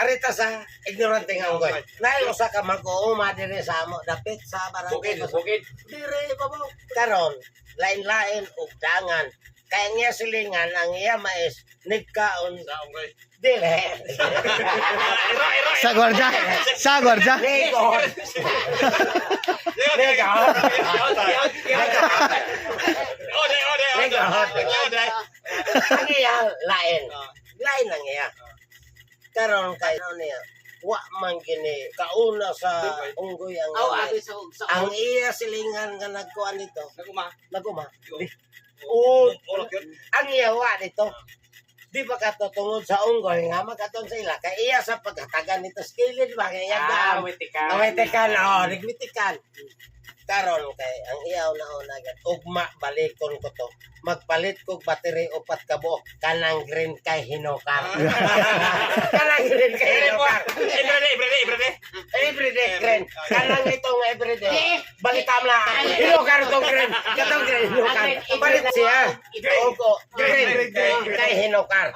arita sa ignorante nga unggoy. Naay usa ka mag-uuma dire sa amo dapit sa barangay. Bukid. Dire babaw. Karon lain-lain ug dangan. Kaya nga silingan ang iya mais nigkaon Sa unggoy. dire. Sa gwardiya. Sa gwardiya. Negon. Ang iya lain. Lain ang iya. Karon kay ano niya. Wa man gini kauna sa unggoy ang Abi sa ang iya silingan nga nagkuan dito. Naguma. Oh, Ang iya wa dito. Di ba katutungod sa unggoy nga magkaton sa ila kay iya sa pagkatagan nito skilled ba kay yan awetikan nagwitikan karon kay ang iyaw na una gad ugma balikon ko to magpalit kog battery upat ka buok kanang green kay hinokar kanang green kay hinokar everyday green kanang itong everyday balitam na hinokar tong green katong green hinokar palit siya ogo green kay hinokar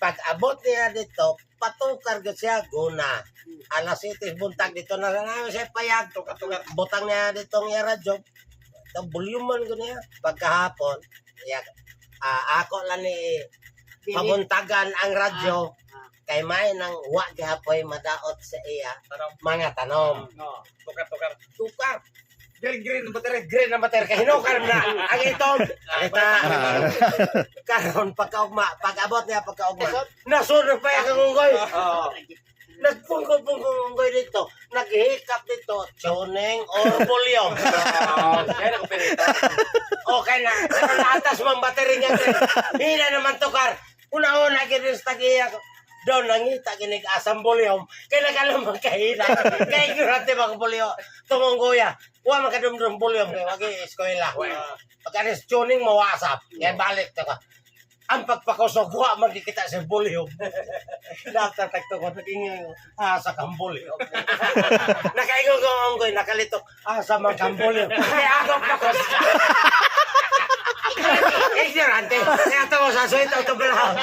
pag abot niya dito patukar gud siya guna alas 7 buntag dito na namin siya payag butang niya dito ng radyo ito volume ko niya pagkahapon ako lang ni pabuntagan ang radyo kay may nang wa gihapoy madaot sa iya mga tanom tukar green na bater kay hinukar na ang itong karon pagkaugma pag-abot niya pagkaugma nasunod pa yung unggoy nagpungkol-pungkol unggoy dito naghihikap dito tuning or volume okay na atas mang battery niya hina naman tukar una-una ginis tagiya doon nangita ginig asam volume kaya nakalamang kahina kaya ignorante mga volume tumunggoya wa makadumdum volume kaya wag eskwela pagkanis tuning mawasap kaya balik to ka ang pagpakusog wa magkikita sa volume daftar tagto ko nagingin sa kang volume nakaingon ko onggoy nakalito sa mga kang volume kaya ako pakusog ignorante kaya ito mo sa suwit autobelaw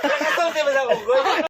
nakatulti mo sa onggoy